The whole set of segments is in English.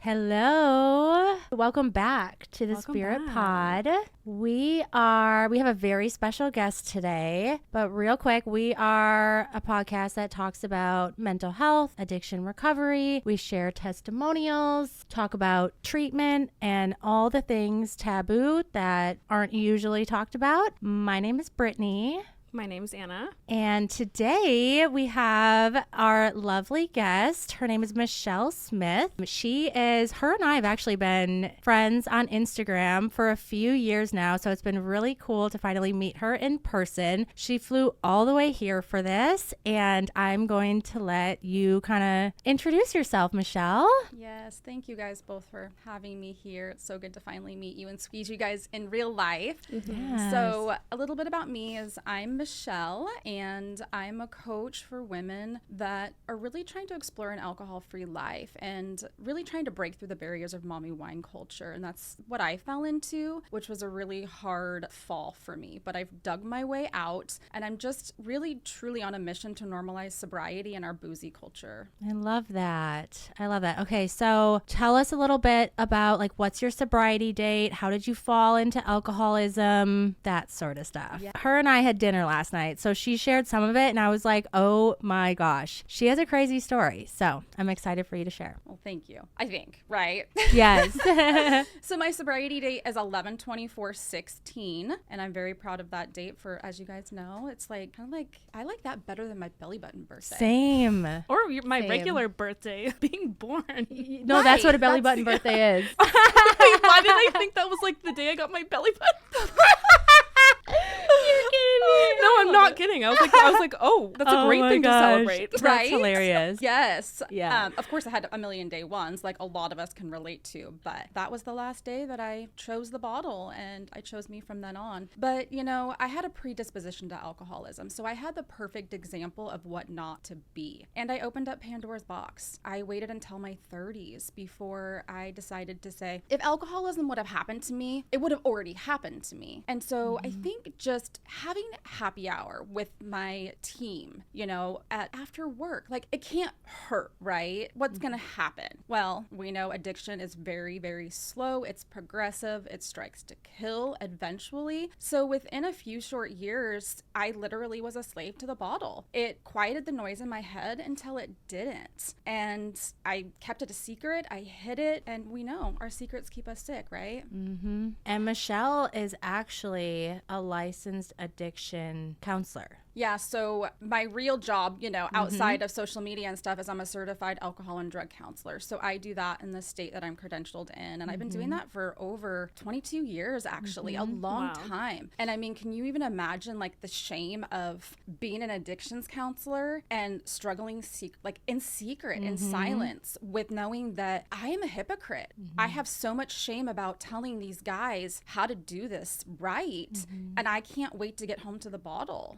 Hello. Welcome back to the SpiritPod. We have a very special guest today, but real quick, we are a podcast that talks about mental health, addiction recovery. We share testimonials, talk about treatment, and all the things taboo that aren't usually talked about. My name is Brittany. My name's Anna. And today we have our lovely guest. Her name is Michelle Smith. Her and I have actually been friends on Instagram for a few years now, so it's been really cool to finally meet her in person. She flew all the way here for this, and I'm going to let you kind of introduce yourself, Michelle. Yes, thank you guys both for having me here. It's so good to finally meet you and squeeze you guys in real life. Yes. So a little bit about me is I'm Michelle, and I'm a coach for women that are really trying to explore an alcohol-free life and really trying to break through the barriers of mommy wine culture. And that's what I fell into, which was a really hard fall for me. But I've dug my way out, and I'm just really, truly on a mission to normalize sobriety in our boozy culture. I love that. Okay, so tell us a little bit about what's your sobriety date? How did you fall into alcoholism? That sort of stuff. Yeah. Her and I had dinner last night, so she shared some of it, and I was like, oh my gosh, she has a crazy story. So I'm excited for you to share. Well, thank you. I think, right? Yes. So my sobriety date is 11/24/16, and I'm very proud of that date for, as you guys know, it's I like that better than my belly button birthday. Same. Or my regular birthday, being born. No, that's what a belly button birthday is. Why did I think that was the day I got my belly button? You're kidding me. No, I'm not kidding. I was like, oh, that's a great thing to celebrate. That's Right? hilarious. Yes. Yeah. Of course, I had a million day ones, like a lot of us can relate to, but that was the last day that I chose the bottle, and I chose me from then on. But, I had a predisposition to alcoholism, so I had the perfect example of what not to be. And I opened up Pandora's box. I waited until my 30s before I decided to say, if alcoholism would have happened to me, it would have already happened to me. And so I think just having happy hour with my team, after work, it can't hurt, right? What's going to happen? Well, we know addiction is very, very slow. It's progressive. It strikes to kill eventually. So within a few short years, I literally was a slave to the bottle. It quieted the noise in my head until it didn't. And I kept it a secret. I hid it. And we know our secrets keep us sick, right? Mm-hmm. And Michelle is actually a licensed addiction counselor. Yeah, so my real job, outside of social media and stuff, is I'm a certified alcohol and drug counselor. So I do that in the state that I'm credentialed in. And I've been doing that for over 22 years, actually, a long time. And I mean, can you even imagine the shame of being an addictions counselor and struggling in secret, in silence, with knowing that I am a hypocrite. I have so much shame about telling these guys how to do this right. And I can't wait to get home to the bottle.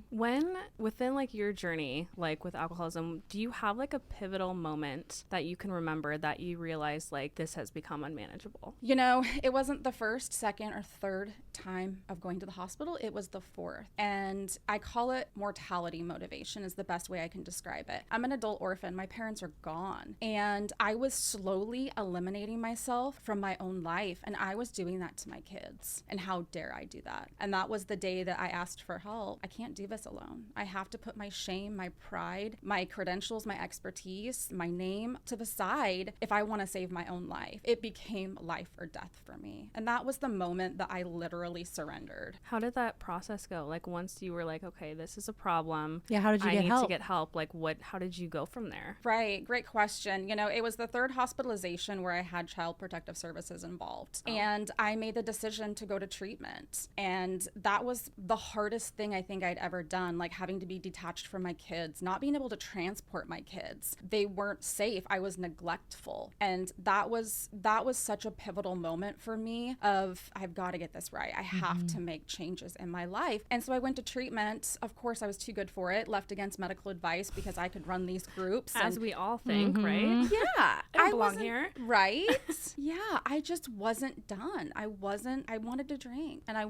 When within your journey with alcoholism, do you have a pivotal moment that you can remember that you realize this has become unmanageable? It wasn't the first, second, or third time of going to the hospital. It was the fourth. And I call it mortality motivation is the best way I can describe it. I'm an adult orphan. My parents are gone. And I was slowly eliminating myself from my own life. And I was doing that to my kids. And how dare I do that? And that was the day that I asked for help. I can't do this alone. I have to put my shame, my pride, my credentials, my expertise, my name to the side if I want to save my own life. It became life or death for me. And that was the moment that I literally surrendered. How did that process go? Once you were okay, this is a problem. Yeah, how did you get help? I need to get help. How did you go from there? Right. Great question. It was the third hospitalization where I had Child Protective Services involved. Oh. And I made the decision to go to treatment. And that was the hardest thing I think I'd ever done, having to be detached from my kids, not being able to transport my kids. They weren't safe. I was neglectful. And that was such a pivotal moment for me of, I've got to get this right. I have to make changes in my life. And so I went to treatment. Of course, I was too good for it, left against medical advice because I could run these groups. As we all think, right? Yeah. I belong here. Right? Yeah. I just wasn't done. I wanted to drink, and I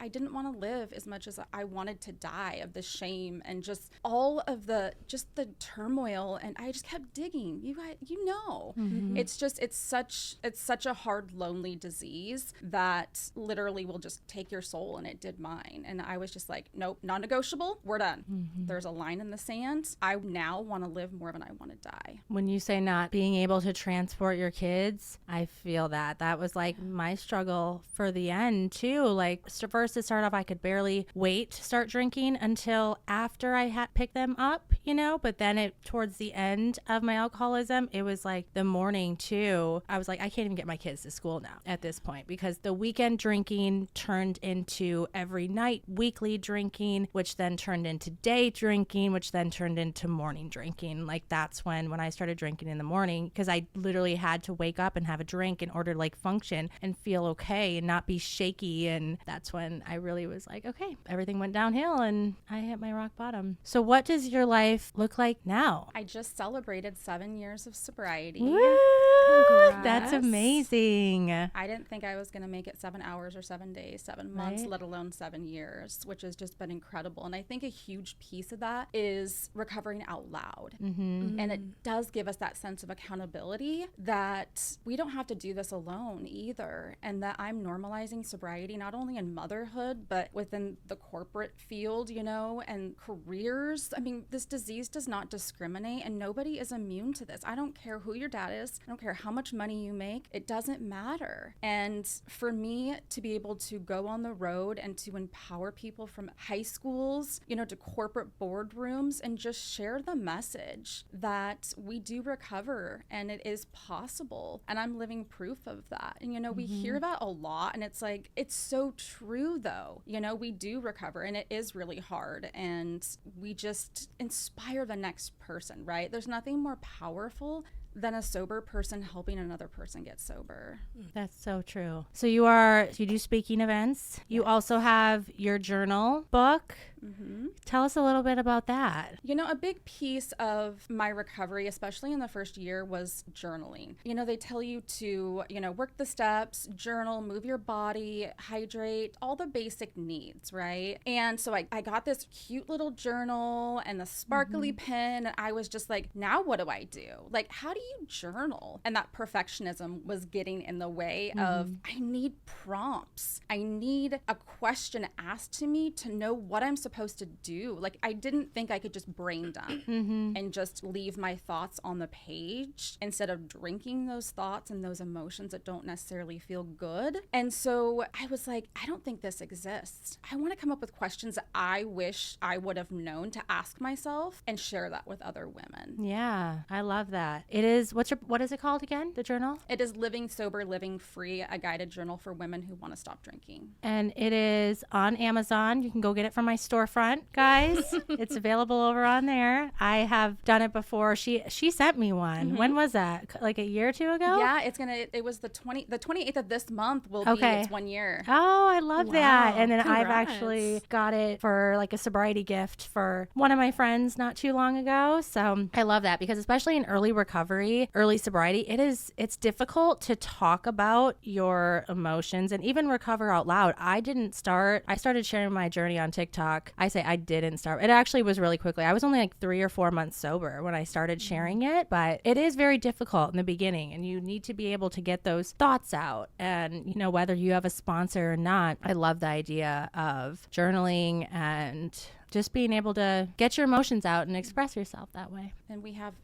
didn't want to live as much as I wanted wanted to die of the shame and just all of the turmoil. And I just kept digging. You guys, it's such a hard, lonely disease that literally will just take your soul, and it did mine. And I was just like, nope, non-negotiable. We're done. There's a line in the sand. I now want to live more than I want to die. When you say not being able to transport your kids, I feel that was like my struggle for the end too. Like first to start off, I could barely wait to start drinking until after I had picked them up, but then towards the end of my alcoholism, it was like the morning too. I was like, I can't even get my kids to school now at this point, because the weekend drinking turned into every night weekly drinking, which then turned into day drinking, which then turned into morning drinking. Like that's when I started drinking in the morning, because I literally had to wake up and have a drink in order to like function and feel okay and not be shaky. And that's when I really was like, okay, everything went downhill and I hit my rock bottom. So what does your life look like now? I just celebrated 7 years of sobriety. Woo! That's amazing. I didn't think I was going to make it 7 hours or 7 days, 7 months, let alone 7 years, which has just been incredible. And I think a huge piece of that is recovering out loud. And it does give us that sense of accountability that we don't have to do this alone either. And that I'm normalizing sobriety, not only in motherhood, but within the corporate field, and careers. I mean, this disease does not discriminate, and nobody is immune to this. I don't care who your dad is. I don't care how much money you make. It doesn't matter. And for me to be able to go on the road and to empower people from high schools, to corporate boardrooms, and just share the message that we do recover and it is possible. And I'm living proof of that. And, we hear that a lot, and it's like, it's so true though. We do recover, and it is really hard, and we just inspire the next person, right? There's nothing more powerful than a sober person helping another person get sober. That's so true. So you do speaking events. You also have your journal book. Tell us a little bit about that. A big piece of my recovery, especially in the first year, was journaling. They tell you to, work the steps, journal, move your body, hydrate, all the basic needs, right? And so I got this cute little journal and the sparkly pen, and I was just like, now what do I do? Like, how do you journal? And that perfectionism was getting in the way of, I need prompts. I need a question asked to me to know what I'm supposed to do. Like, I didn't think I could just brain dump and just leave my thoughts on the page instead of drinking those thoughts and those emotions that don't necessarily feel good. And so I was like, I don't think this exists. I want to come up with questions that I wish I would have known to ask myself and share that with other women. Yeah, I love that. It is, what is it called again, the journal? It is Living Sober, Living Free, a guided journal for women who want to stop drinking. And it is on Amazon. You can go get it from my storefront, guys. It's available over on there. I have done it before. She sent me one. When was that? Like a year or two ago? Yeah, it was the 28th of this month will be its 1 year. Oh, I love that. And then I've actually got it for like a sobriety gift for one of my friends not too long ago. So I love that, because especially in early recovery, early sobriety, it's difficult to talk about your emotions and even recover out loud. I started sharing my journey on TikTok. I say I didn't start. It actually was really quickly. I was only like 3 or 4 months sober when I started sharing it, but it is very difficult in the beginning, and you need to be able to get those thoughts out. And, whether you have a sponsor or not, I love the idea of journaling and just being able to get your emotions out and express yourself that way. And we have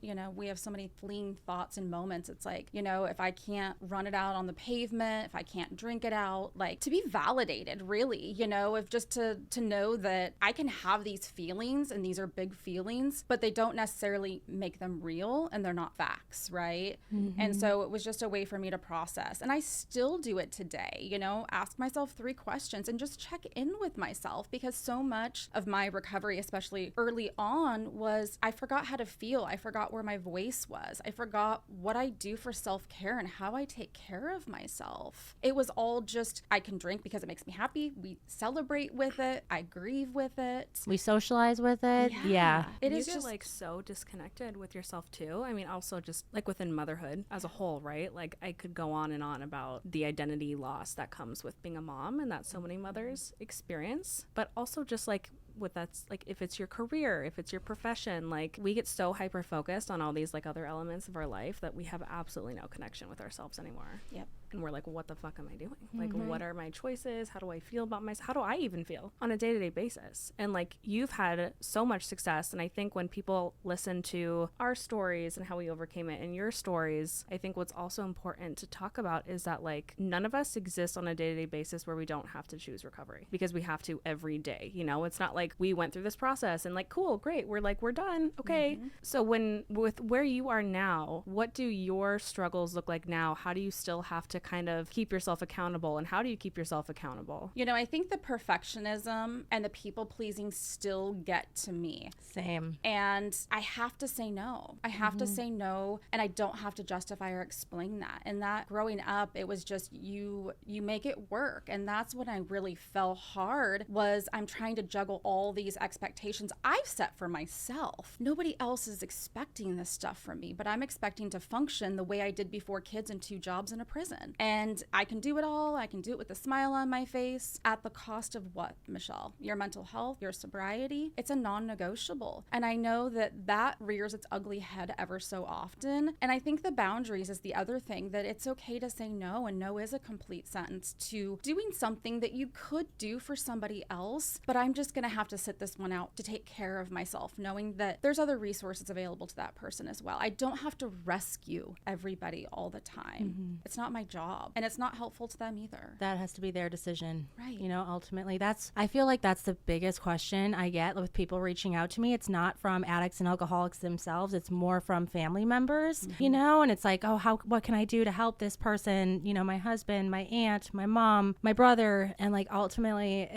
so many fleeting thoughts and moments. It's like, if I can't run it out on the pavement, if I can't drink it out, like to be validated, really, if just to know that I can have these feelings, and these are big feelings, but they don't necessarily make them real, and they're not facts, right? And so it was just a way for me to process. And I still do it today, ask myself 3 questions and just check in with myself, because so much of my recovery, especially early on, was I forgot how to feel. I forgot where my voice was. I forgot what I do for self-care and how I take care of myself. It was all just, I can drink because it makes me happy. We celebrate with it. I grieve with it. We socialize with it. Yeah. It you is get just like so disconnected with yourself too. I mean, also just like within motherhood as a whole, right? Like I could go on and on about the identity loss that comes with being a mom and that so many mothers experience, but also just like with that's like, if it's your career, if it's your profession, like we get so hyper focused on all these like other elements of our life that we have absolutely no connection with ourselves anymore. Yep. And we're like, what the fuck am I doing? Like, what are my choices? How do I feel about myself? How do I even feel on a day-to-day basis? And like, you've had so much success. And I think when people listen to our stories and how we overcame it and your stories, I think what's also important to talk about is that like, none of us exist on a day-to-day basis where we don't have to choose recovery, because we have to every day. You know, it's not like we went through this process and like, cool, great, we're done. Okay. So with where you are now, what do your struggles look like now? How do you still have to kind of keep yourself accountable, and how do you keep yourself accountable? You know, I think the perfectionism and the people pleasing still get to me. Same. And I have to say no. I have to say no, and I don't have to justify or explain that. And that growing up, it was just you make it work. And that's when I really fell hard, was I'm trying to juggle all these expectations I've set for myself. Nobody else is expecting this stuff from me, but I'm expecting to function the way I did before kids and 2 jobs in a prison. And I can do it all. I can do it with a smile on my face, at the cost of what, Michelle? Your mental health, your sobriety. It's a non-negotiable. And I know that rears its ugly head ever so often. And I think the boundaries is the other thing, that it's okay to say no, and no is a complete sentence to doing something that you could do for somebody else, but I'm just going to have to sit this one out to take care of myself, knowing that there's other resources available to that person as well. I don't have to rescue everybody all the time. It's not my job, and it's not helpful to them either. That has to be their decision. Right. You know, ultimately, I feel like that's the biggest question I get with people reaching out to me. It's not from addicts and alcoholics themselves. It's more from family members, you know, and it's like, oh, what can I do to help this person? You know, my husband, my aunt, my mom, my brother. And like, ultimately,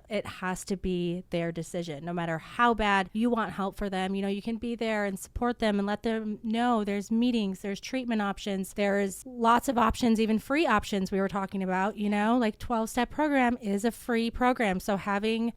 it has to be their decision, no matter how bad you want help for them. You know, you can be there and support them and let them know there's meetings, there's treatment options, there's lots of options, even free options we were talking about, you know, like 12-step program is a free program. So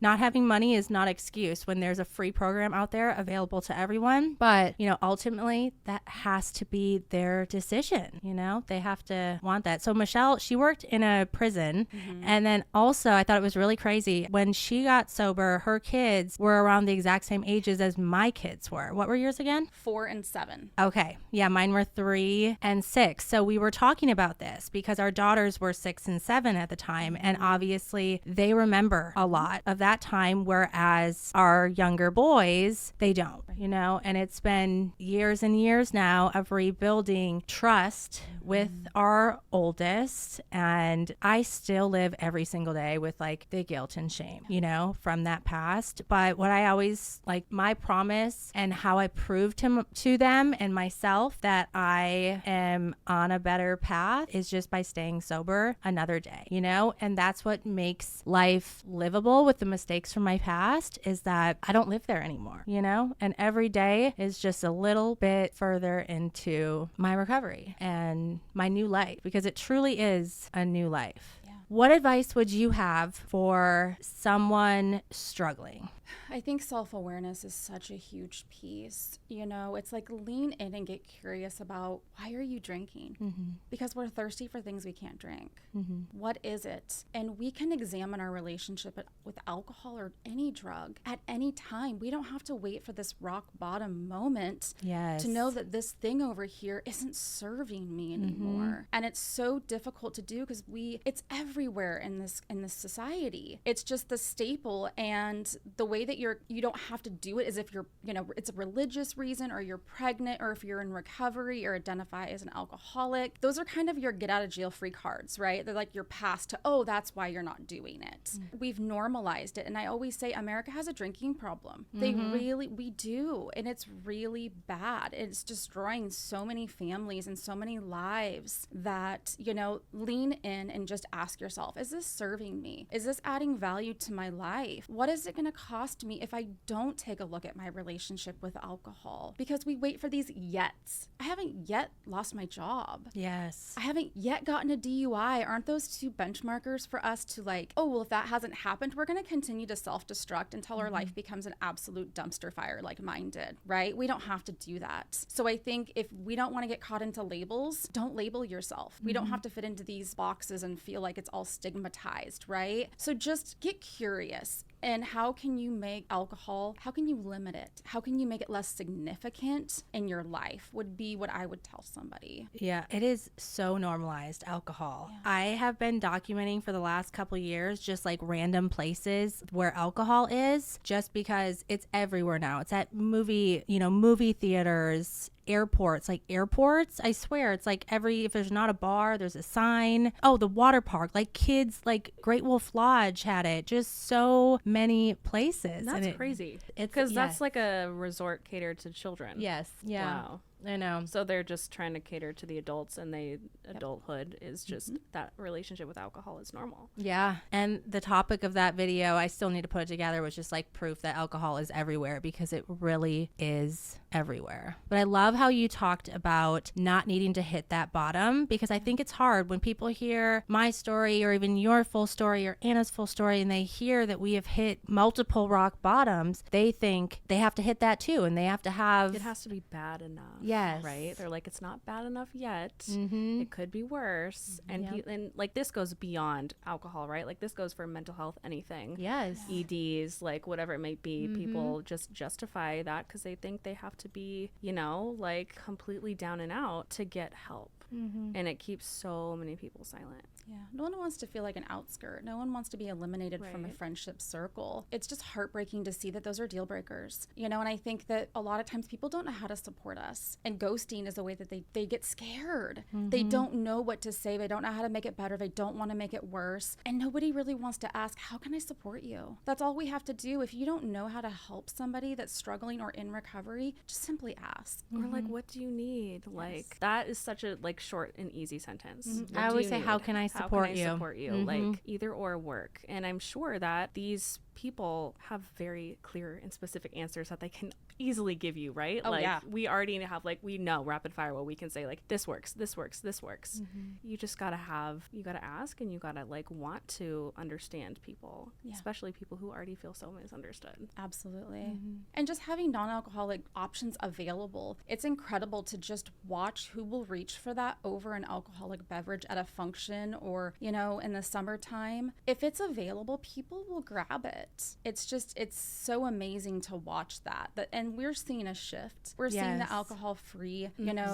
not having money is not excuse when there's a free program out there available to everyone. But, you know, ultimately that has to be their decision. You know, they have to want that. So Michelle, she worked in a prison. And then also I thought it was really crazy when she got sober, her kids were around the exact same ages as my kids were. What were yours again? 4 and 7. Okay. Yeah. Mine were 3 and 6. So we were talking about this because our daughters were 6 and 7 at the time. And obviously they remember a lot of that time, whereas our younger boys, they don't, you know, and it's been years and years now of rebuilding trust with our oldest. And I still live every single day with like the guilt and shame, you know, from that past. But what I always like, my promise and how I proved to them and myself that I am on a better path is just by staying sober another day, you know, and that's what makes life livable with the mistakes from my past, is that I don't live there anymore, you know, and every day is just a little bit further into my recovery and my new life, because it truly is a new life. Yeah. What advice would you have for someone struggling? I think self-awareness is such a huge piece. You know, it's like lean in and get curious about, why are you drinking? Because we're thirsty for things we can't drink. What is it? And we can examine our relationship with alcohol or any drug at any time. We don't have to wait for this rock bottom moment to know that this thing over here isn't serving me anymore. And it's so difficult to do because it's everywhere in this society. It's just the staple, and the way that you don't have to do it as if you're, you know, it's a religious reason, or you're pregnant, or if you're in recovery or identify as an alcoholic. Those are kind of your get out of jail free cards, right? They're like your pass to, oh, that's why you're not doing it. We've normalized it. And I always say America has a drinking problem. We do. And it's really bad. It's destroying so many families and so many lives that, you know, lean in and just ask yourself, is this serving me? Is this adding value to my life? What is it going to cost me if I don't take a look at my relationship with alcohol? Because we wait for these yets. I haven't yet lost my job. Yes. I haven't yet gotten a DUI. Aren't those 2 benchmarkers for us to like, oh, well, if that hasn't happened, we're going to continue to self-destruct until our life becomes an absolute dumpster fire like mine did, right? We don't have to do that. So I think if we don't want to get caught into labels, don't label yourself. We don't have to fit into these boxes and feel like it's all stigmatized, right? So just get curious. And how can you make alcohol, how can you limit it? How can you make it less significant in your life would be what I would tell somebody. Yeah, it is so normalized, alcohol. Yeah. I have been documenting for the last couple years just like random places where alcohol is, just because it's everywhere now. It's at movie theaters, airports, I swear it's like if there's not a bar, there's a sign. Oh, the water park, like kids, like Great Wolf Lodge had it, just so many places. That's and crazy. It's because that's like a resort catered to children. Yes. Yeah. Wow. I know. So they're just trying to cater to the adults, and adulthood is just that relationship with alcohol is normal. Yeah. And the topic of that video, I still need to put it together, was just like proof that alcohol is everywhere, because it really is everywhere. But I love how you talked about not needing to hit that bottom, because I think it's hard when people hear my story or even your full story or Anna's full story, and they hear that we have hit multiple rock bottoms. They think they have to hit that too, and they have to have... It has to be bad enough. Yes. Right? They're like, it's not bad enough yet. Mm-hmm. It could be worse. And and like this goes beyond alcohol, right? Like this goes for mental health, anything. Yes. EDs, like whatever it might be. People just justify that because they think they have to be, like completely down and out to get help. And it keeps so many people silent. Yeah. No one wants to feel like an outskirt. No one wants to be eliminated from a friendship circle. It's just heartbreaking to see that those are deal breakers, and I think that a lot of times people don't know how to support us. And ghosting is a way that they get scared. They don't know what to say. They don't know how to make it better. They don't want to make it worse. And nobody really wants to ask, how can I support you? That's all we have to do. If you don't know how to help somebody that's struggling or in recovery, just simply ask. Or like, what do you need? Like that is such a short and easy sentence. I always say, how can I support you? Support you? Like either or work. And I'm sure that these people have very clear and specific answers that they can easily give you, right? We already have we know rapid fire what we can say, like this works, this works, this works. You just gotta ask, and you gotta want to understand people, especially people who already feel so misunderstood. Absolutely. And just having non-alcoholic options available, it's incredible to just watch who will reach for that over an alcoholic beverage at a function or in the summertime. If it's available, people will grab it. It's so amazing to watch that. And we're seeing a shift. We're seeing the alcohol free,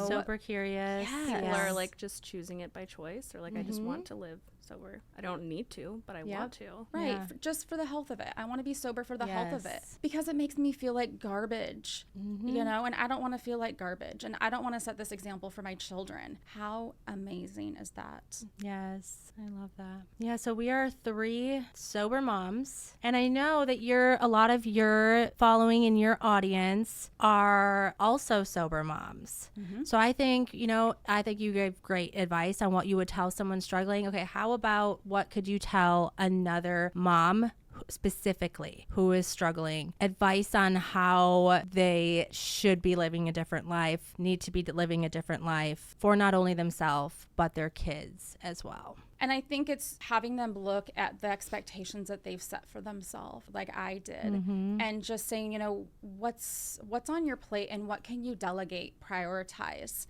sober curious. Yes. People are just choosing it by choice, or I just want to live sober. I don't need to, but I want to. Right. Yeah. Just for the health of it. I want to be sober for the health of it, because it makes me feel like garbage, and I don't want to feel like garbage, and I don't want to set this example for my children. How amazing is that? Yes, I love that. Yeah, so we are 3 sober moms, and I know that a lot of your following in your audience are also sober moms. So I think you gave great advice on what you would tell someone struggling. Okay, how about what could you tell another mom specifically who is struggling? Advice on how they should be living a different life, need to be living a different life for not only themselves, but their kids as well. And I think it's having them look at the expectations that they've set for themselves, like I did, and just saying, what's on your plate and what can you delegate, prioritize,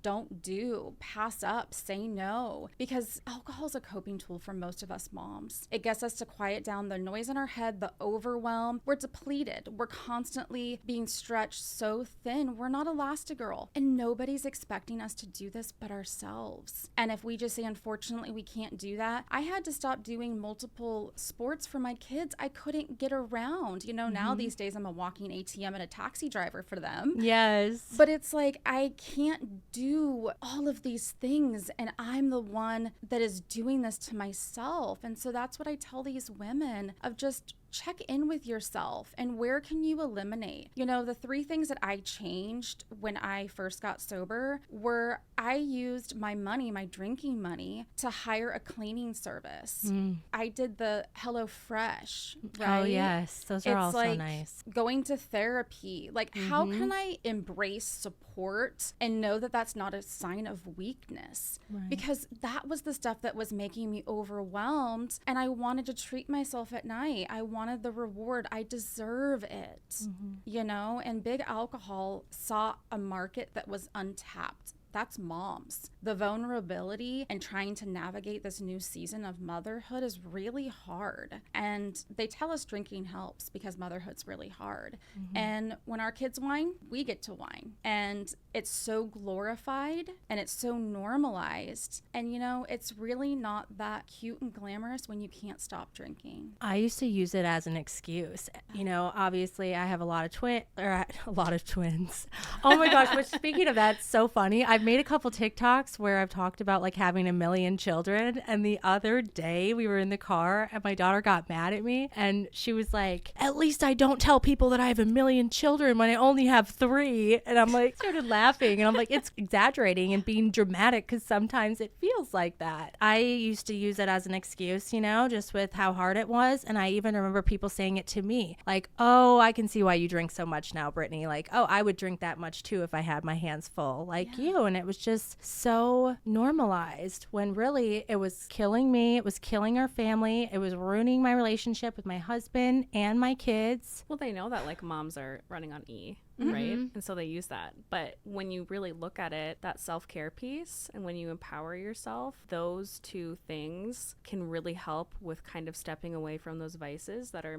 don't do, pass up, say no, because alcohol is a coping tool for most of us moms. It gets us to quiet down the noise in our head, the overwhelm. We're depleted. We're constantly being stretched so thin. We're not Elastigirl, and nobody's expecting us to do this but ourselves. And if we just say, unfortunately, we can't do that. I had to stop doing multiple sports for my kids. I couldn't get around. Now these days I'm a walking ATM and a taxi driver for them. Yes. But it's like I can't do all of these things, and I'm the one that is doing this to myself. And so that's what I tell these women, of just check in with yourself and where can you eliminate. The 3 things that I changed when I first got sober were I used my money, my drinking money, to hire a cleaning service. I did the HelloFresh, right? Oh, yes. Those are all so nice. Going to therapy. How can I embrace support and know that that's not a sign of weakness? Right. Because that was the stuff that was making me overwhelmed, and I wanted to treat myself at night. I wanted the reward. I deserve it, and big alcohol saw a market that was untapped that's moms. The vulnerability and trying to navigate this new season of motherhood is really hard. And they tell us drinking helps because motherhood's really hard. And when our kids whine, we get to whine. And it's so glorified and it's so normalized. And, you know, it's really not that cute and glamorous when you can't stop drinking. I used to use it as an excuse. You know, obviously I have a lot of twins. Oh my gosh, but speaking of that, it's so funny. I've made a couple TikToks where I've talked about like having 1 million children. And the other day we were in the car and my daughter got mad at me and she was like, at least I don't tell people that I have 1 million children when I only have 3. And I'm like, started laughing and I'm like, it's exaggerating and being dramatic because sometimes it feels like that. I used to use it as an excuse, you know, just with how hard it was. And I even remember people saying it to me like, oh, I can see why you drink so much now, Brittany. Like, oh, I would drink that much too if I had my hands full like you. And it was just so normalized when really it was killing me. It was killing our family. It was ruining my relationship with my husband and my kids. Well, they know that like moms are running on E. Right? And so they use that. But when you really look at it, that self-care piece and when you empower yourself, those two things can really help with kind of stepping away from those vices that are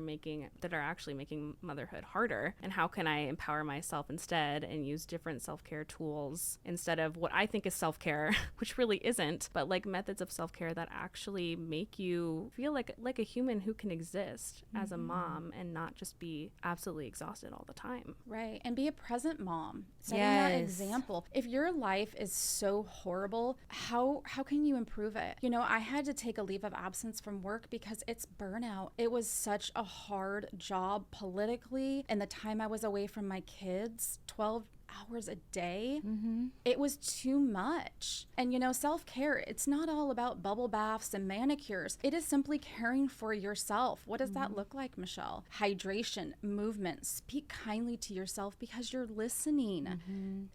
actually making motherhood harder. And how can I empower myself instead and use different self-care tools instead of what I think is self-care, which really isn't, but like methods of self-care that actually make you feel like a human who can exist as a mom and not just be absolutely exhausted all the time. Right. And be a present mom, setting that example. If your life is so horrible, how can you improve it? You know, I had to take a leave of absence from work because it's burnout. It was such a hard job politically, and the time I was away from my kids, 12 hours a day, it was too much. And you know, self-care, it's not all about bubble baths and manicures. It is simply caring for yourself. What does that look like, Michelle? Hydration, movement, speak kindly to yourself because you're listening.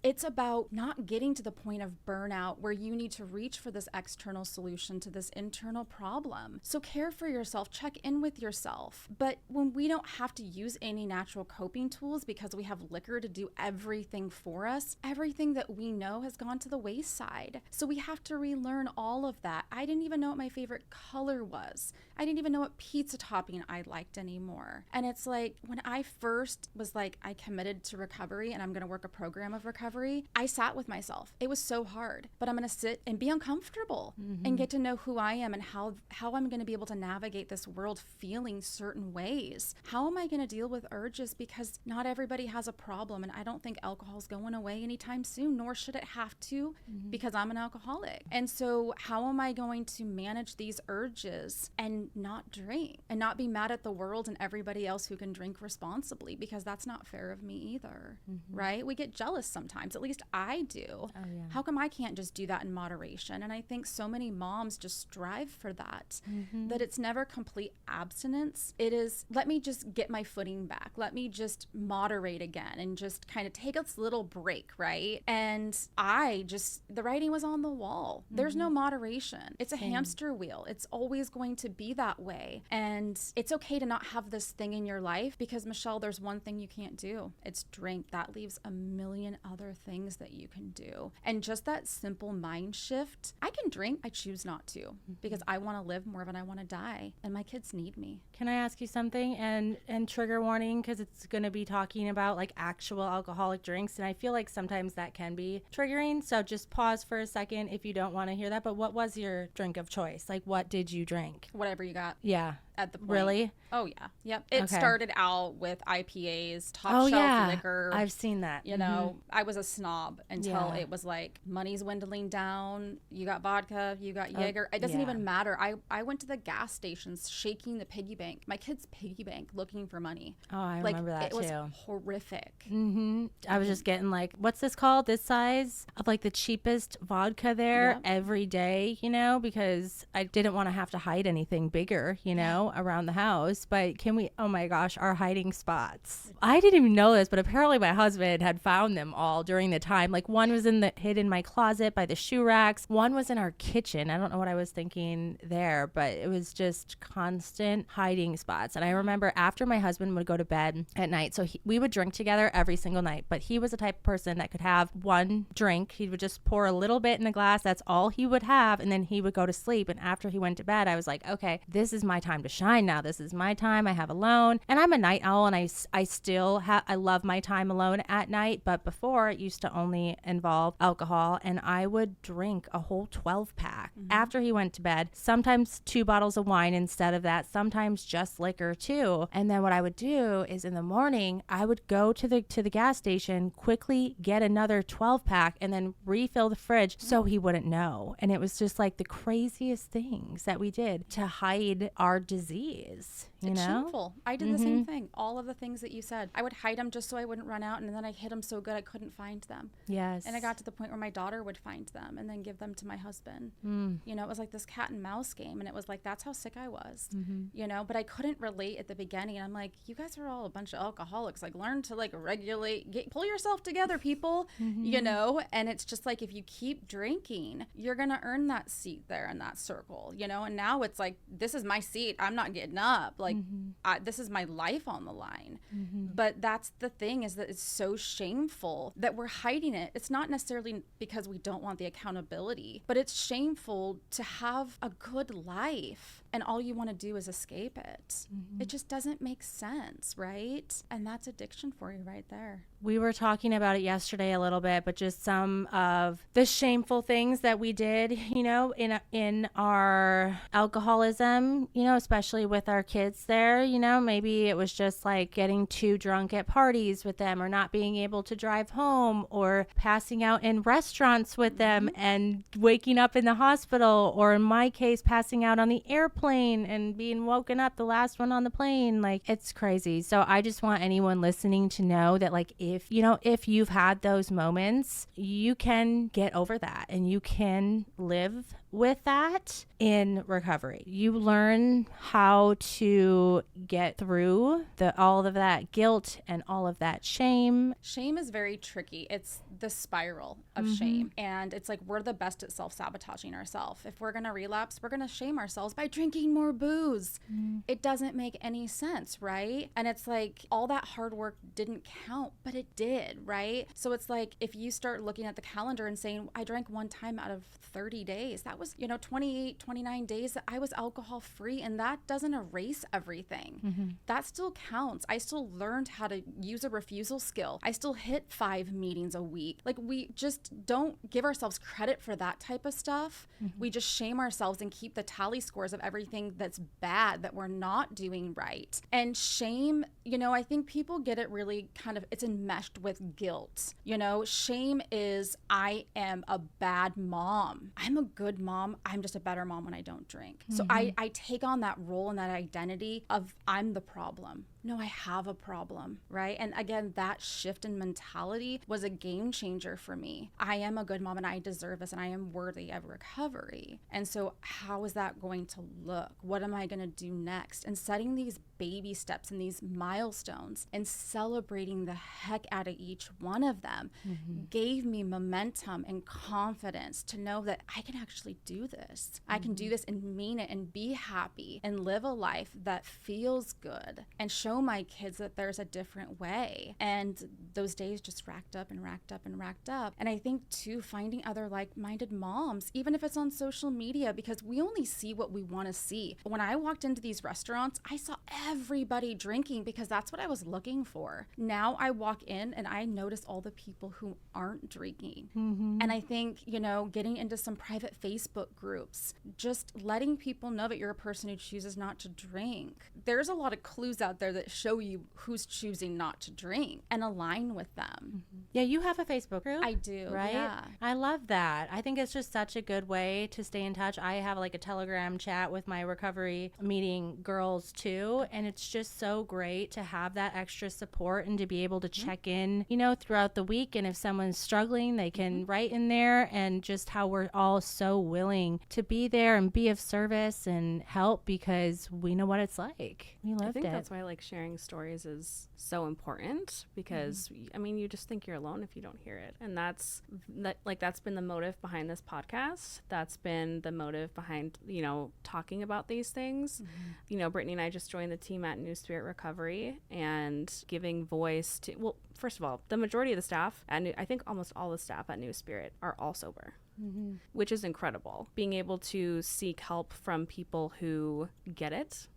It's about not getting to the point of burnout where you need to reach for this external solution to this internal problem. So care for yourself, check in with yourself. But when we don't have to use any natural coping tools because we have liquor to do everything for us, everything that we know has gone to the wayside. So we have to relearn all of that. I didn't even know what my favorite color was. I didn't even know what pizza topping I liked anymore. And it's like when I first was like, I committed to recovery and I'm going to work a program of recovery, I sat with myself. It was so hard, but I'm going to sit and be uncomfortable and get to know who I am and how I'm going to be able to navigate this world feeling certain ways. How am I going to deal with urges? Because not everybody has a problem, and I don't think alcohol's going away anytime soon, nor should it have to, because I'm an alcoholic. And so how am I going to manage these urges and not drink and not be mad at the world and everybody else who can drink responsibly? Because that's not fair of me either, right? We get jealous sometimes, at least I do. How come I can't just do that in moderation? And I think so many moms just strive for that, that it's never complete abstinence. It is, let me just get my footing back. Let me just moderate again and just kind of take a little break, right? And the writing was on the wall. There's no moderation. It's a hamster wheel. It's always going to be that way. And it's okay to not have this thing in your life because, Michelle, there's one thing you can't do. It's drink. That leaves a million other things that you can do. And just that simple mind shift, I can drink. I choose not to because I want to live more than I want to die. And my kids need me. Can I ask you something? And trigger warning, because it's going to be talking about like actual alcoholic drinks. And I feel like sometimes that can be triggering. So just pause for a second if you don't want to hear that. But what was your drink of choice? Like, what did you drink? Whatever you got. Yeah. At the point. Really? Oh, yeah. Yep. It started out with IPAs, top shelf liquor. I've seen that. You know, I was a snob until it was like money's dwindling down. You got vodka, you got Jaeger. It doesn't even matter. I went to the gas stations shaking the piggy bank, my kid's piggy bank, looking for money. Oh, I remember that too. It was horrific. I was just getting like, what's this called? This size of like the cheapest vodka there every day, you know, because I didn't want to have to hide anything bigger, you know. around the house. But oh my gosh, our hiding spots. I didn't even know this, but apparently my husband had found them all during the time. Like one was hid in my closet by the shoe racks. One was in our kitchen. I don't know what I was thinking there, but it was just constant hiding spots. And I remember after my husband would go to bed at night, so we would drink together every single night, but he was the type of person that could have one drink. He would just pour a little bit in the glass. That's all he would have. And then he would go to sleep. And after he went to bed, I was like, okay, this is my time to shine now. This is my time. I have alone. And I'm a night owl, and I love my time alone at night. But before, it used to only involve alcohol, and I would drink a whole 12-pack after he went to bed. Sometimes 2 bottles of wine instead of that. Sometimes just liquor too. And then what I would do is in the morning, I would go to the gas station, quickly get another 12-pack, and then refill the fridge so he wouldn't know. And it was just like the craziest things that we did to hide our disease. It's shameful. I did the same thing. All of the things that you said, I would hide them just so I wouldn't run out, and then I hid them so good I couldn't find them. Yes. And I got to the point where my daughter would find them and then give them to my husband. You know, it was like this cat and mouse game, and it was like, that's how sick I was. You know, but I couldn't relate at the beginning. I'm like, you guys are all a bunch of alcoholics. Like, learn to like regulate, pull yourself together, people. You know, and it's just like, if you keep drinking, you're gonna earn that seat there in that circle. You know, and now it's like, this is my seat. I'm not getting up. Like, this is my life on the line. But that's the thing, is that it's so shameful that we're hiding it. It's not necessarily because we don't want the accountability, but it's shameful to have a good life and all you want to do is escape it. It just doesn't make sense, right? And that's addiction for you right there. We were talking about it yesterday a little bit, but just some of the shameful things that we did, you know, in our alcoholism, you know, especially with our kids there, you know, maybe it was just like getting too drunk at parties with them, or not being able to drive home, or passing out in restaurants with them and waking up in the hospital, or in my case, passing out on the airplane and being woken up the last one on the plane. Like, it's crazy. So I just want anyone listening to know that, like, if you've had those moments, you can get over that and you can live with that in recovery. You learn how to get through all of that guilt and all of that shame. Shame is very tricky. It's the spiral of shame. And it's like, we're the best at self-sabotaging ourselves. If we're going to relapse, we're going to shame ourselves by drinking more booze. It doesn't make any sense, right? And it's like, all that hard work didn't count, but it did, right? So it's like, if you start looking at the calendar and saying, I drank one time out of 30 days, that was, 28, 29 days that I was alcohol free, and that doesn't erase everything. That still counts. I still learned how to use a refusal skill. I still hit 5 meetings a week. Like, we just don't give ourselves credit for that type of stuff. We just shame ourselves and keep the tally scores of everything that's bad that we're not doing right. And shame, I think people get it really it's enmeshed with guilt. Shame is, I am a bad mom. I'm a good mom. I'm just a better mom when I don't drink. So I take on that role and that identity of, I'm the problem. No, I have a problem, right? And again, that shift in mentality was a game changer for me. I am a good mom and I deserve this and I am worthy of recovery. And so how is that going to look? What am I going to do next? And setting these baby steps and these milestones and celebrating the heck out of each one of them gave me momentum and confidence to know that I can actually do this. I can do this and mean it and be happy and live a life that feels good and show my kids that there's a different way. And those days just racked up and racked up and racked up. And I think too, finding other like-minded moms, even if it's on social media, because we only see what we want to see. When I walked into these restaurants, I saw everybody drinking because that's what I was looking for. Now I walk in and I notice all the people who aren't drinking. And I think, getting into some private Facebook groups, just letting people know that you're a person who chooses not to drink. There's a lot of clues out there that show you who's choosing not to drink and align with them. Yeah, you have a Facebook group. I do, right? Yeah. I love that. I think it's just such a good way to stay in touch. I have like a Telegram chat with my recovery meeting girls too, and it's just so great to have that extra support and to be able to check in, throughout the week. And if someone's struggling, they can write in there, and just how we're all so willing to be there and be of service and help because we know what it's like. We lived it. I think that's why like sharing stories is so important because I mean, you just think you're alone if you don't hear it. And that's been the motive behind this podcast. That's been the motive behind, you know, talking about these things. You know, Brittany and I just joined the team at New Spirit Recovery and giving voice to, well, first of all, the majority of the staff, and I think almost all the staff at New Spirit are all sober. Which is incredible. Being able to seek help from people who get it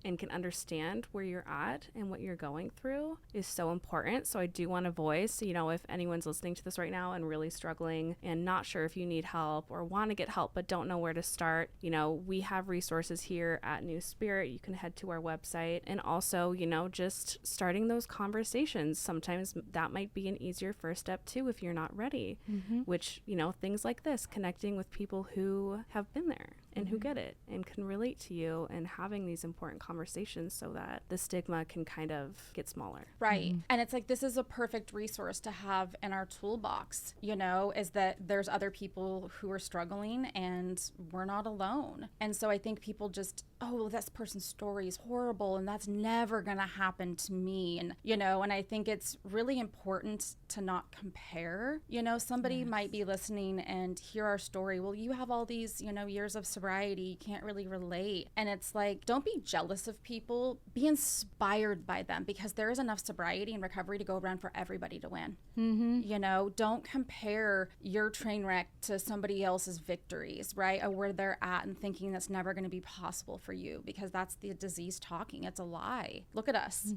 and can understand where you're at and what you're going through is so important. So I do want to voice, you know, if anyone's listening to this right now and really struggling and not sure if you need help or want to get help but don't know where to start, you know, we have resources here at New Spirit. You can head to our website, and also, you know, just starting those conversations. Sometimes that might be an easier first step too if you're not ready, which, you know, things like this, connecting with people who have been there and who get it and can relate to you, and having these important conversations so that the stigma can kind of get smaller. Right. And it's like, this is a perfect resource to have in our toolbox, you know, is that there's other people who are struggling and we're not alone. And so I think people just, oh, this person's story is horrible and that's never going to happen to me. And, you know, and I think it's really important to not compare. You know, somebody might be listening and hear our story. Well, you have all these, you know, years of sobriety. You can't really relate. And it's like, don't be jealous of people. Be inspired by them, because there is enough sobriety and recovery to go around for everybody to win. You know, don't compare your train wreck to somebody else's victories, right? Or where they're at and thinking that's never going to be possible for you, because that's the disease talking. It's a lie. Look at us.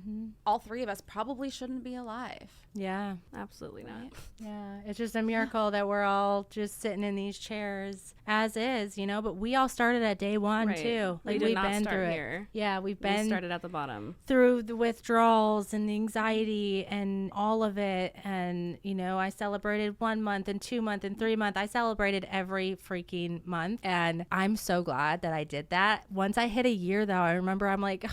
All three of us probably shouldn't be alive. Yeah. Absolutely not. Right? Yeah. It's just a miracle that we're all just sitting in these chairs as is, you know, but we all started at day one too. Like we've been through through here. it. Yeah. We started at the bottom. Through the withdrawals and the anxiety and all of it. And, you know, I celebrated 1 month and 2 month and 3 month. I celebrated every freaking month. And I'm so glad that I did that. Once I hit a year though, I remember I'm like,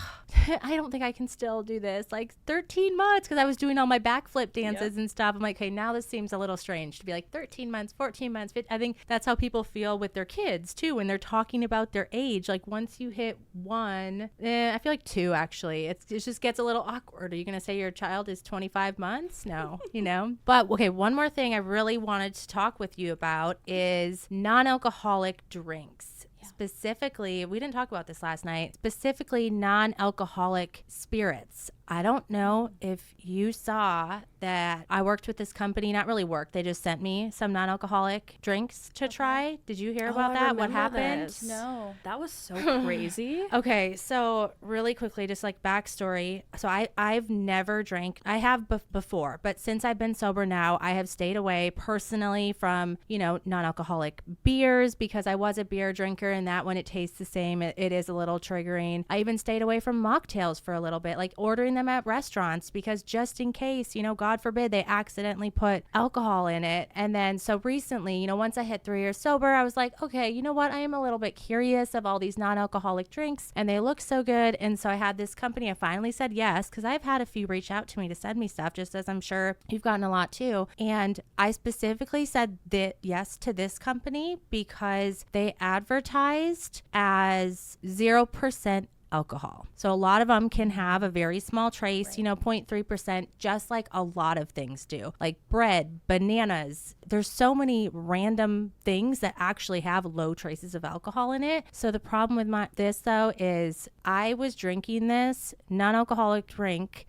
I don't think I can still do this. Like 13 months, because I was doing all my backflip dances and stuff. I'm like, okay, now this seems a little strange to be like 13 months, 14 months. 15. I think that's how people feel with their kids too, when they're talking about their age. Like once you hit one, I feel like 2 actually, it just gets a little awkward. Are you going to say your child is 25 months? No, you know. But okay, one more thing I really wanted to talk with you about is non-alcoholic drinks. Specifically, we didn't talk about this last night, specifically non-alcoholic spirits. I don't know if you saw that I worked with this company, not really worked. They just sent me some non-alcoholic drinks to try. Did you hear about that? What happened? This. No. That was so crazy. Okay. So really quickly, just like backstory. So I've never drank. I have before, but since I've been sober now, I have stayed away personally from, you know, non-alcoholic beers, because I was a beer drinker, and that when it tastes the same, it is a little triggering. I even stayed away from mocktails for a little bit, like ordering them at restaurants, because just in case, you know, God forbid they accidentally put alcohol in it. And then so recently, you know, once I hit 3 years sober, I was like, okay, you know what? I am a little bit curious of all these non-alcoholic drinks, and they look so good. And so I had this company. I finally said yes, because I've had a few reach out to me to send me stuff, just as I'm sure you've gotten a lot too. And I specifically said that yes to this company because they advertised as 0% alcohol. So a lot of them can have a very small trace, you know, 0.3%, just like a lot of things do, like bread, bananas. There's so many random things that actually have low traces of alcohol in it. So the problem with this though is I was drinking this non-alcoholic drink,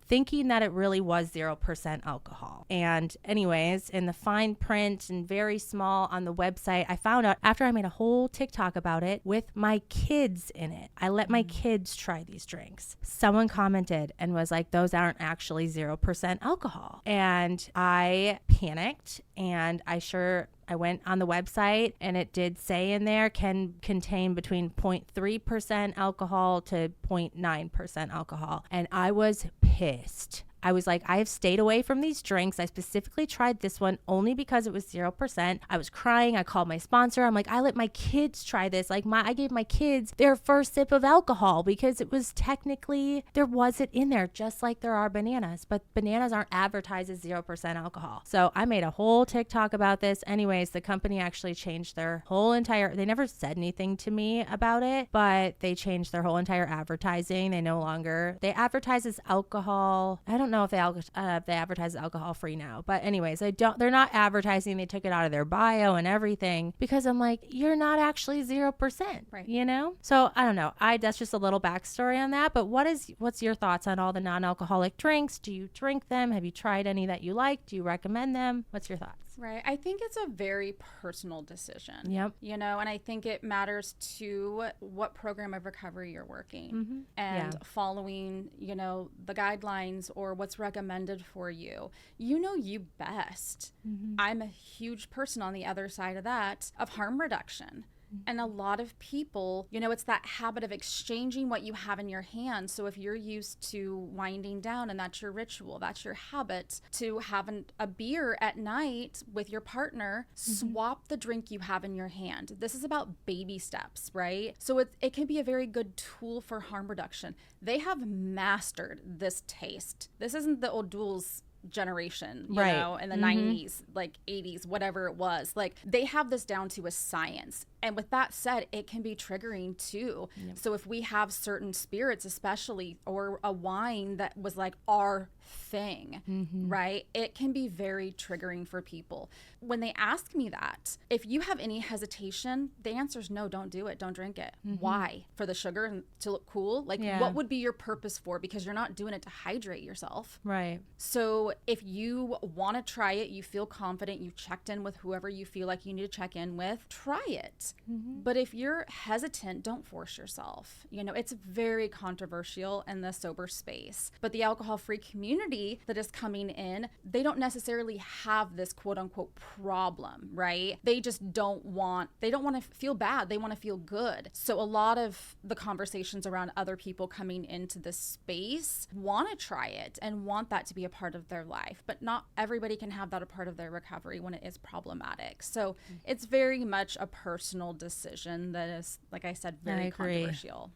thinking that it really was 0% alcohol. And anyways, in the fine print and very small on the website, I found out after I made a whole TikTok about it with my kids in it. I let my kids try these drinks. Someone commented and was like, those aren't actually 0% alcohol. And I panicked, and I went on the website, and it did say in there can contain between 0.3% alcohol to 0.9% alcohol. And I was pissed. I was like, I have stayed away from these drinks. I specifically tried this one only because it was 0%. I was crying. I called my sponsor. I'm like, I let my kids try this. Like I gave my kids their first sip of alcohol because it was technically, there wasn't in there, just like there are bananas, but bananas aren't advertised as 0% alcohol. So I made a whole TikTok about this. Anyways, the company actually changed their whole entire, they never said anything to me about it, but they changed their whole entire advertising. They no longer, they advertise as alcohol. I don't know if they advertise as alcohol free now, but anyways, they're not advertising. They took it out of their bio and everything because I'm like, you're not actually 0%, right? You know? So I don't know. That's just a little backstory on that, but what's your thoughts on all the non-alcoholic drinks? Do you drink them? Have you tried any that you like? Do you recommend them? What's your thoughts? Right. I think it's a very personal decision. Yep. You know, and I think it matters to what program of recovery you're working and following, you know, the guidelines or what's recommended for you. You know you best. I'm a huge person on the other side of that of harm reduction. And a lot of people, you know, it's that habit of exchanging what you have in your hand. So if you're used to winding down and that's your ritual, that's your habit, to have a beer at night with your partner, swap the drink you have in your hand. This is about baby steps, right? So it can be a very good tool for harm reduction. They have mastered this taste. This isn't the O'Doul's generation, you know, in the 90s, like 80s, whatever it was. Like they have this down to a science. And with that said, it can be triggering too. So if we have certain spirits, especially, or a wine that was like our thing, right? It can be very triggering for people. When they ask me that, if you have any hesitation, the answer is no, don't do it. Don't drink it. Why? For the sugar and to look cool? Like what would be your purpose for? Because you're not doing it to hydrate yourself. Right. So if you want to try it, you feel confident, you checked in with whoever you feel like you need to check in with, try it. But if you're hesitant, don't force yourself. You know, it's very controversial in the sober space. But the alcohol-free community that is coming in, they don't necessarily have this quote unquote problem, right? They just don't want to feel bad. They want to feel good. So a lot of the conversations around other people coming into this space want to try it and want that to be a part of their life. But not everybody can have that a part of their recovery when it is problematic. So it's very much a personal decision that is, like I said, very controversial.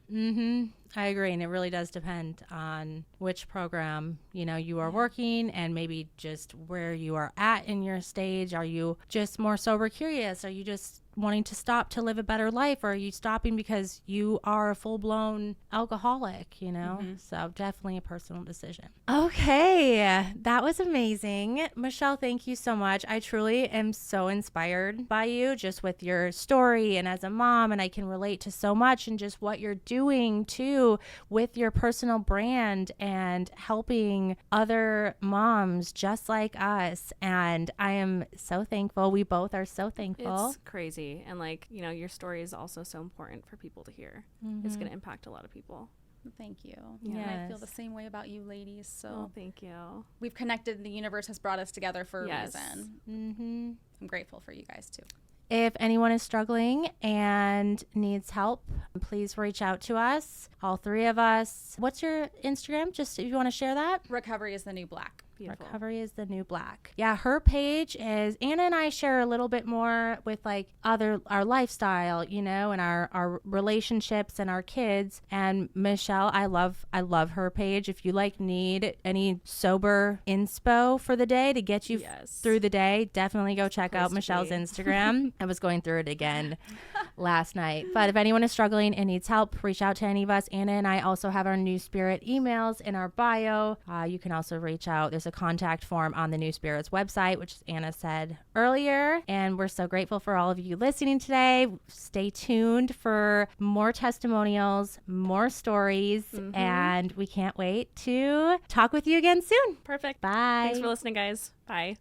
I agree. And it really does depend on which program, you know, you are working and maybe just where you are at in your stage. Are you just more sober curious? Are you just wanting to stop to live a better life? Or are you stopping because you are a full-blown alcoholic, you know? So definitely a personal decision. Okay, that was amazing. Michelle, thank you so much. I truly am so inspired by you just with your story and as a mom, and I can relate to so much and just what you're doing too with your personal brand and helping other moms just like us. And I am so thankful. We both are so thankful. It's crazy. And like, you know, your story is also so important for people to hear. It's going to impact a lot of people. Thank you. Yes. And I feel the same way about you ladies. So thank you. We've connected. The universe has brought us together for a reason. I'm grateful for you guys too. If anyone is struggling and needs help, please reach out to us, all three of us. What's your Instagram? Just if you want to share that. Recovery is the New Black. Beautiful. Recovery is the New Black. Yeah, her page is, Anna and I share a little bit more with like our lifestyle, you know, and our relationships and our kids. And Michelle, I love her page. If you like need any sober inspo for the day to get you through the day, definitely go check out Michelle's Instagram. I was going through it again last night. But if anyone is struggling and needs help, reach out to any of us. Anna and I also have our New Spirit emails in our bio. You can also reach out. There's a contact form on the New Spirits website, which Anna said earlier. And we're so grateful for all of you listening today. Stay tuned for more testimonials, more stories, and we can't wait to talk with you again soon. Perfect. Bye. Thanks for listening, guys. Bye.